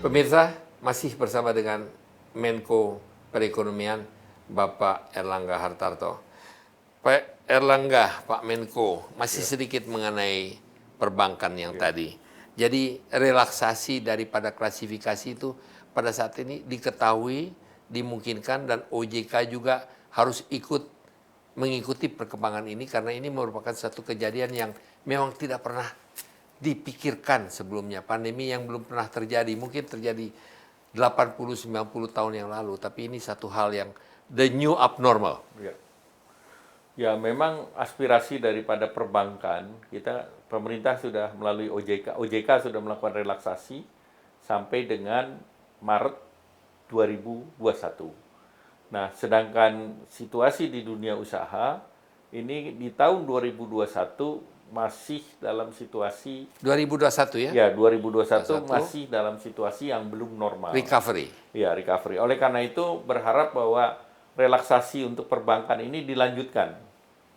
Pemirsa, masih bersama dengan Menko Perekonomian Bapak Erlangga Hartarto. Pak Erlangga, Pak Menko, masih sedikit mengenai perbankan yang tadi. Jadi relaksasi daripada klasifikasi itu pada saat ini diketahui, dimungkinkan, dan OJK juga harus mengikuti perkembangan ini karena ini merupakan satu kejadian yang memang tidak pernah dipikirkan sebelumnya. Pandemi yang belum pernah terjadi, mungkin terjadi 80-90 tahun yang lalu, tapi ini satu hal yang the new abnormal. Ya, memang aspirasi daripada perbankan, pemerintah sudah melalui OJK sudah melakukan relaksasi sampai dengan Maret 2021. Nah, sedangkan situasi di dunia usaha, ini di tahun 2021 masih dalam situasi 2021 ya? Ya, 2021 masih dalam situasi yang belum normal. Recovery. Ya, recovery. Oleh karena itu, berharap bahwa relaksasi untuk perbankan ini dilanjutkan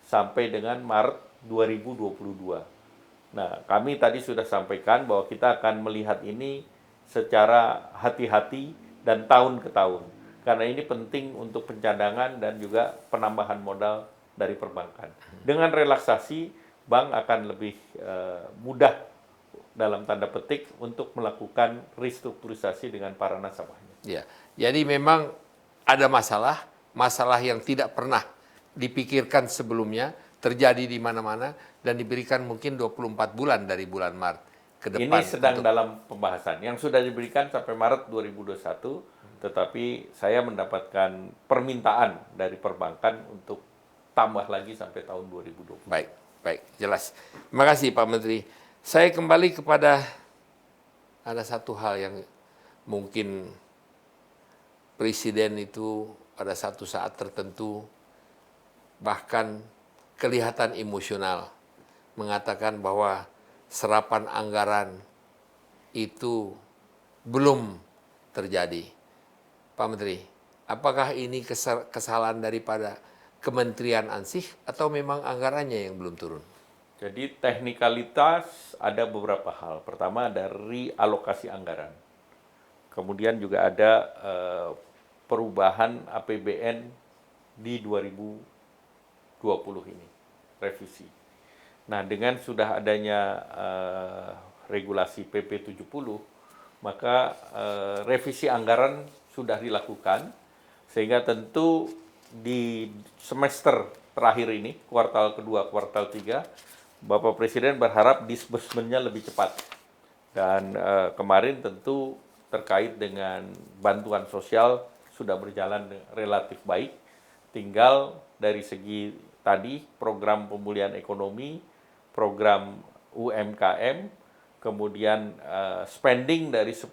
sampai dengan Maret 2022. Nah, kami tadi sudah sampaikan bahwa kita akan melihat ini secara hati-hati dan tahun ke tahun. Karena ini penting untuk pencadangan dan juga penambahan modal dari perbankan. Dengan relaksasi, bank akan lebih mudah dalam tanda petik untuk melakukan restrukturisasi dengan para nasabahnya. Ya, jadi memang ada masalah yang tidak pernah dipikirkan sebelumnya, terjadi di mana-mana dan diberikan mungkin 24 bulan dari bulan Maret ke depan. Ini sedang dalam pembahasan. Yang sudah diberikan sampai Maret 2021, tetapi saya mendapatkan permintaan dari perbankan untuk tambah lagi sampai tahun 2020. Baik, jelas. Terima kasih Pak Menteri. Saya kembali kepada ada satu hal yang mungkin Presiden itu pada satu saat tertentu bahkan kelihatan emosional mengatakan bahwa serapan anggaran itu belum terjadi. Pak Menteri, apakah ini kesalahan daripada Kementerian Ansih atau memang anggarannya yang belum turun? Jadi teknikalitas ada beberapa hal. Pertama ada realokasi anggaran. Kemudian juga ada perubahan APBN di 2020 ini, revisi. Nah, dengan sudah adanya regulasi PP 70, maka revisi anggaran sudah dilakukan, sehingga tentu di semester terakhir ini, kuartal kedua, kuartal 3, Bapak Presiden berharap disbursement-nya lebih cepat. Dan kemarin tentu terkait dengan bantuan sosial sudah berjalan relatif baik. Tinggal dari segi tadi program pemulihan ekonomi, program UMKM, kemudian spending dari 10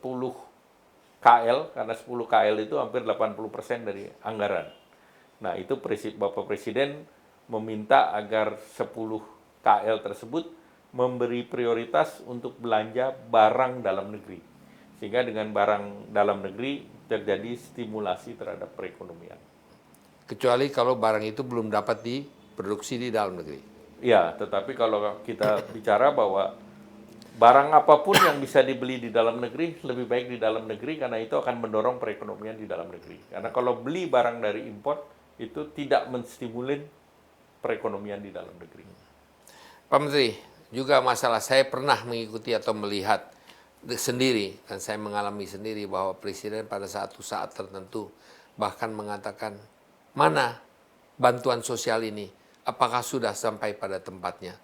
KL, karena 10 KL itu hampir 80% dari anggaran. Nah, itu Bapak Presiden meminta agar 10 KL tersebut memberi prioritas untuk belanja barang dalam negeri. Sehingga dengan barang dalam negeri terjadi stimulasi terhadap perekonomian. Kecuali kalau barang itu belum dapat diproduksi di dalam negeri. Ya, tetapi kalau kita bicara bahwa barang apapun yang bisa dibeli di dalam negeri, lebih baik di dalam negeri karena itu akan mendorong perekonomian di dalam negeri. Karena kalau beli barang dari impor, itu tidak menstimulir perekonomian di dalam negeri. Pak Menteri, juga masalah saya pernah mengikuti atau melihat sendiri, dan saya mengalami sendiri bahwa Presiden pada satu saat tertentu bahkan mengatakan, mana bantuan sosial ini? Apakah sudah sampai pada tempatnya?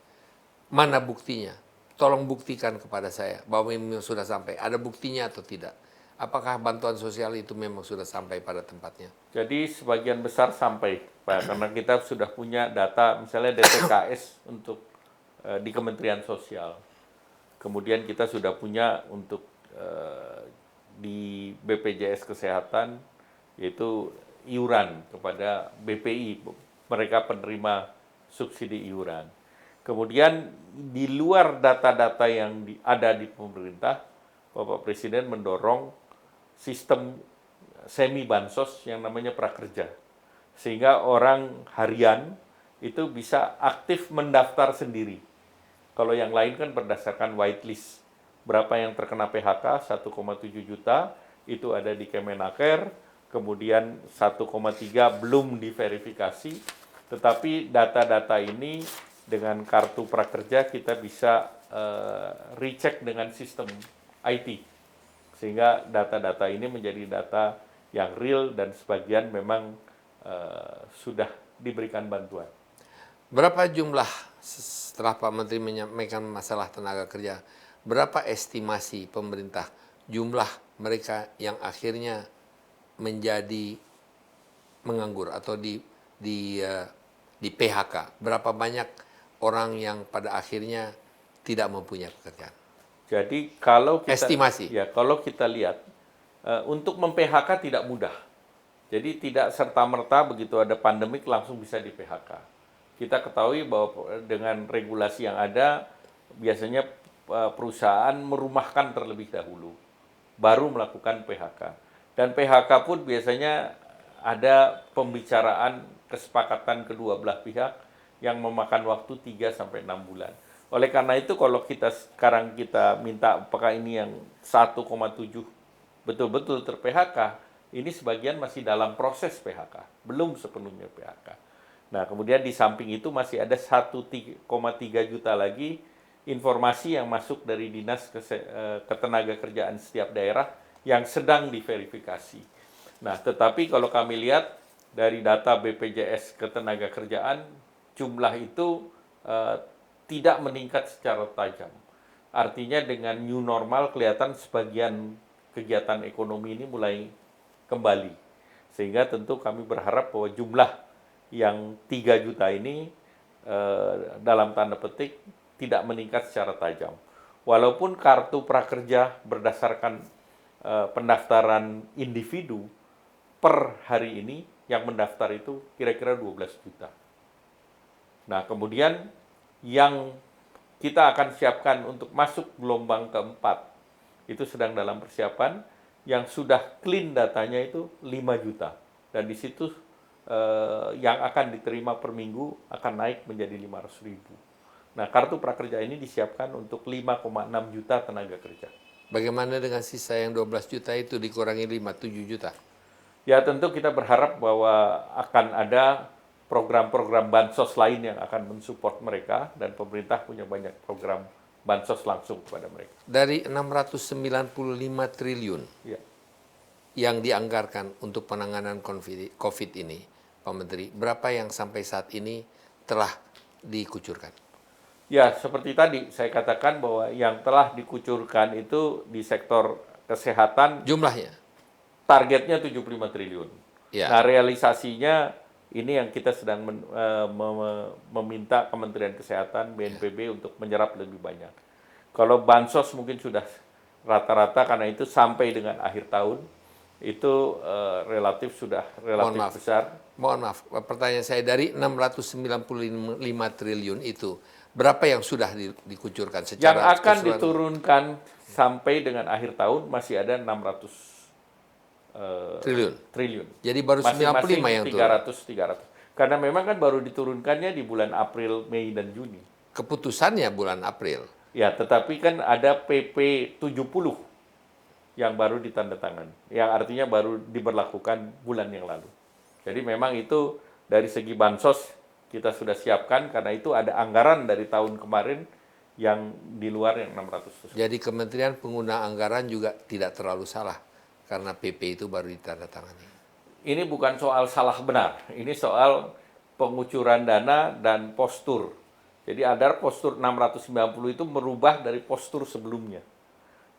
Mana buktinya? Tolong buktikan kepada saya bahwa memang sudah sampai. Ada buktinya atau tidak? Apakah bantuan sosial itu memang sudah sampai pada tempatnya? Jadi sebagian besar sampai, Pak, karena kita sudah punya data, misalnya DTKS untuk di Kementerian Sosial. Kemudian kita sudah punya untuk di BPJS Kesehatan, yaitu iuran kepada BPI, mereka penerima subsidi iuran. Kemudian di luar data-data yang ada di pemerintah, Bapak Presiden mendorong sistem semi bansos yang namanya prakerja. Sehingga orang harian itu bisa aktif mendaftar sendiri. Kalau yang lain kan berdasarkan whitelist. berapa yang terkena PHK, 1,7 juta, itu ada di Kemenaker, kemudian 1,3 belum diverifikasi, tetapi data-data ini dengan kartu prakerja kita bisa recheck dengan sistem IT, sehingga data-data ini menjadi data yang real dan sebagian memang sudah diberikan bantuan. Berapa jumlah setelah Pak Menteri menyampaikan masalah tenaga kerja, berapa estimasi pemerintah jumlah mereka yang akhirnya menjadi menganggur atau di PHK? Berapa banyak orang yang pada akhirnya tidak mempunyai pekerjaan? Jadi kalau kita Estimasi. kalau kita lihat untuk mem-PHK tidak mudah. Jadi tidak serta-merta begitu ada pandemik langsung bisa di PHK. Kita ketahui bahwa dengan regulasi yang ada biasanya perusahaan merumahkan terlebih dahulu baru melakukan PHK. Dan PHK pun biasanya ada pembicaraan kesepakatan kedua belah pihak yang memakan waktu 3 sampai 6 bulan. Oleh karena itu kalau sekarang kita minta apakah ini yang 1,7 betul-betul ter-PHK, ini sebagian masih dalam proses PHK, belum sepenuhnya PHK. Nah, kemudian di samping itu masih ada 1,3 juta lagi informasi yang masuk dari Dinas Ketenagakerjaan setiap daerah yang sedang diverifikasi. Nah, tetapi kalau kami lihat dari data BPJS Ketenagakerjaan, jumlah itu tidak meningkat secara tajam. Artinya dengan new normal kelihatan sebagian kegiatan ekonomi ini mulai kembali. Sehingga tentu kami berharap bahwa jumlah yang 3 juta ini dalam tanda petik tidak meningkat secara tajam. Walaupun kartu prakerja berdasarkan pendaftaran individu per hari ini yang mendaftar itu kira-kira 12 juta. Nah, kemudian yang kita akan siapkan untuk masuk gelombang keempat itu sedang dalam persiapan, yang sudah clean datanya itu 5 juta. Dan di situ yang akan diterima per minggu akan naik menjadi 500.000. Nah, kartu prakerja ini disiapkan untuk 5,6 juta tenaga kerja. Bagaimana dengan sisa yang 12 juta itu dikurangi 5-7 juta? Ya, tentu kita berharap bahwa akan ada program-program bansos lain yang akan mensupport mereka, dan pemerintah punya banyak program bansos langsung kepada mereka. Dari 695 triliun Ya. yang dianggarkan untuk penanganan COVID ini, Pak Menteri, berapa yang sampai saat ini telah dikucurkan? Ya, seperti tadi saya katakan bahwa yang telah dikucurkan itu di sektor kesehatan Jumlahnya? targetnya 75 triliun. Ya. Nah, realisasinya ini yang kita sedang meminta Kementerian Kesehatan, BNPB untuk menyerap lebih banyak. Kalau bansos mungkin sudah rata-rata, karena itu sampai dengan akhir tahun itu relatif besar. Mohon maaf, pertanyaan saya dari 695 triliun itu, berapa yang sudah dikucurkan secara Yang akan keseluruhan? diturunkan sampai dengan akhir tahun masih ada 600 triliun. Jadi baru 95 yang turun. 300. Karena memang kan baru diturunkannya di bulan April, Mei, dan Juni. Keputusannya bulan April. Ya, tetapi kan ada PP 70 yang baru ditandatangani, yang artinya baru diberlakukan bulan yang lalu. Jadi memang itu dari segi bansos kita sudah siapkan, karena itu ada anggaran dari tahun kemarin yang di luar yang 600 tersebut. Jadi Kementerian pengguna anggaran juga tidak terlalu salah, karena PP itu baru ditandatangani. Ini bukan soal salah benar, ini soal pengucuran dana dan postur. Jadi ada postur 690 itu merubah dari postur sebelumnya.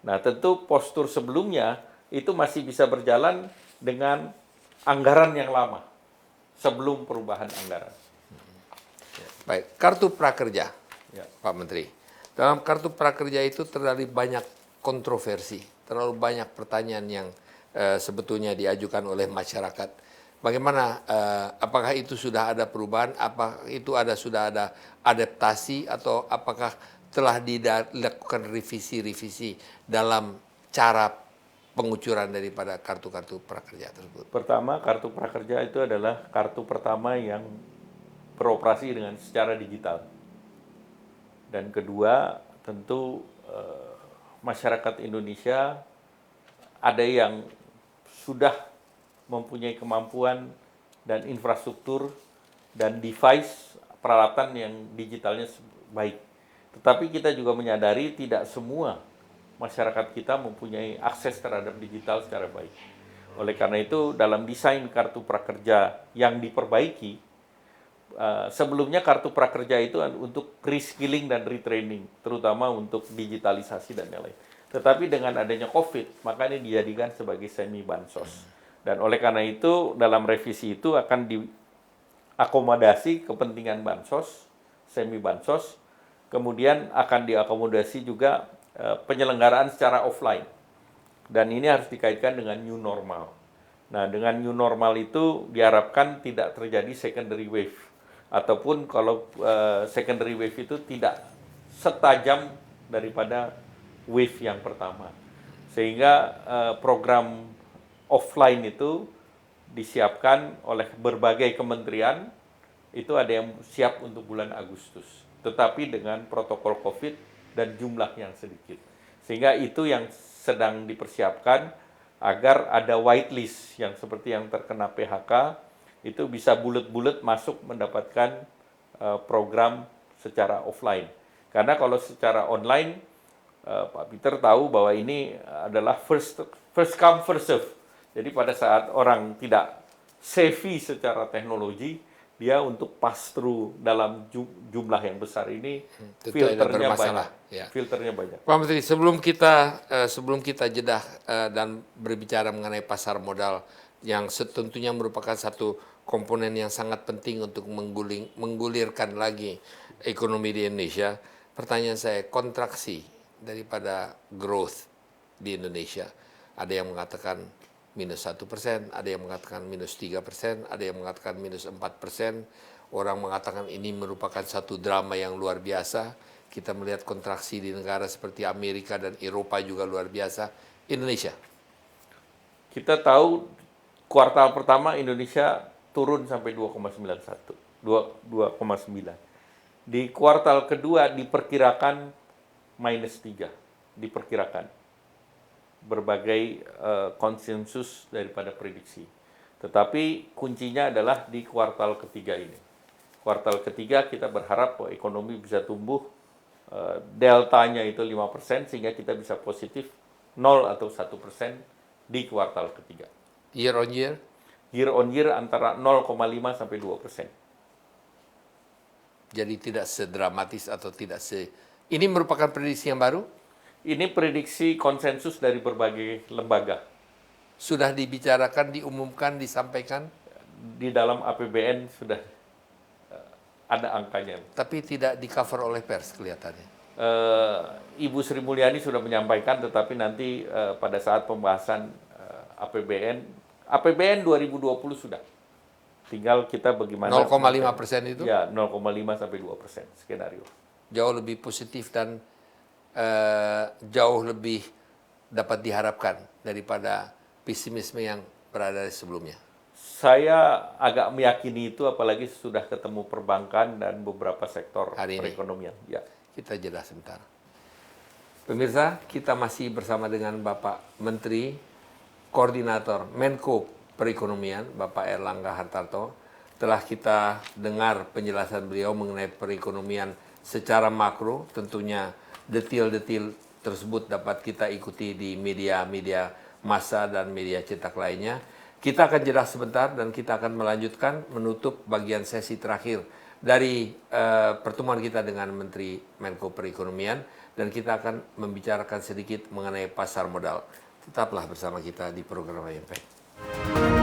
Nah, tentu postur sebelumnya itu masih bisa berjalan dengan anggaran yang lama sebelum perubahan anggaran. Baik, kartu prakerja, Ya. Pak Menteri. Dalam kartu prakerja itu terlalu banyak kontroversi, terlalu banyak pertanyaan yang sebetulnya diajukan oleh masyarakat. Bagaimana, apakah itu sudah ada perubahan, apakah itu sudah ada adaptasi, atau apakah telah dilakukan revisi-revisi dalam cara pengucuran daripada kartu-kartu prakerja tersebut? Pertama, kartu prakerja itu adalah kartu pertama yang beroperasi dengan secara digital. Dan kedua, tentu masyarakat Indonesia ada yang sudah mempunyai kemampuan dan infrastruktur dan device peralatan yang digitalnya baik. Tetapi kita juga menyadari tidak semua masyarakat kita mempunyai akses terhadap digital secara baik. Oleh karena itu, dalam desain kartu prakerja yang diperbaiki, sebelumnya kartu prakerja itu untuk reskilling dan retraining, terutama untuk digitalisasi dan lain-lain. Tetapi dengan adanya COVID, maka ini dijadikan sebagai semi bansos. Dan oleh karena itu, dalam revisi itu akan diakomodasi kepentingan bansos, semi bansos, kemudian akan diakomodasi juga penyelenggaraan secara offline. Dan ini harus dikaitkan dengan new normal. Nah, dengan new normal itu diharapkan tidak terjadi secondary wave. Ataupun kalau secondary wave itu tidak setajam daripada wave yang pertama. Sehingga program offline itu disiapkan oleh berbagai kementerian, itu ada yang siap untuk bulan Agustus. Tetapi dengan protokol COVID dan jumlah yang sedikit. Sehingga itu yang sedang dipersiapkan agar ada whitelist yang seperti yang terkena PHK, itu bisa bulet-bulet masuk mendapatkan program secara offline. Karena kalau secara online, Pak Peter tahu bahwa ini adalah first come, first serve. Jadi pada saat orang tidak savvy secara teknologi, dia untuk pass through dalam jumlah yang besar ini, filternya banyak. Ya. Filternya banyak. Pak Menteri, sebelum kita jeda dan berbicara mengenai pasar modal yang tentunya merupakan satu komponen yang sangat penting untuk menggulirkan lagi ekonomi di Indonesia, pertanyaan saya, kontraksi daripada growth di Indonesia, ada yang mengatakan minus 1%, ada yang mengatakan minus 3%, ada yang mengatakan minus 4%. Orang mengatakan ini merupakan satu drama yang luar biasa. Kita melihat kontraksi di negara seperti Amerika dan Eropa juga luar biasa. Indonesia. Kita tahu kuartal pertama Indonesia turun sampai 2,91, 2,9. Di kuartal kedua diperkirakan minus 3, diperkirakan. Berbagai konsensus daripada prediksi. Tetapi kuncinya adalah di kuartal ketiga ini. Kuartal ketiga kita berharap bahwa ekonomi bisa tumbuh, deltanya itu 5%, sehingga kita bisa positif 0 atau 1% di kuartal ketiga. Year on year? Year on year antara 0,5 sampai 2%. Jadi tidak sedramatis atau tidak Ini merupakan prediksi yang baru? Ini prediksi konsensus dari berbagai lembaga. Sudah dibicarakan, diumumkan, disampaikan? Di dalam APBN sudah ada angkanya. Tapi tidak di-cover oleh pers kelihatannya. Ibu Sri Mulyani sudah menyampaikan, tetapi nanti pada saat pembahasan APBN 2020 sudah. Tinggal kita bagaimana. 0,5% itu? Ya, 0,5 sampai 2% skenario. Jauh lebih positif dan jauh lebih dapat diharapkan daripada pesimisme yang berada di sebelumnya. Saya agak meyakini itu, apalagi sudah ketemu perbankan dan beberapa sektor perekonomian. Ya. Kita jeda sebentar. Pemirsa, kita masih bersama dengan Bapak Menteri Koordinator Menko Perekonomian, Bapak Erlangga Hartarto. Telah kita dengar penjelasan beliau mengenai perekonomian secara makro, tentunya detail-detail tersebut dapat kita ikuti di media-media massa dan media cetak lainnya. Kita akan jeda sebentar dan kita akan melanjutkan menutup bagian sesi terakhir dari pertemuan kita dengan Menteri Menko Perekonomian, dan kita akan membicarakan sedikit mengenai pasar modal. Tetaplah bersama kita di program IMPACT.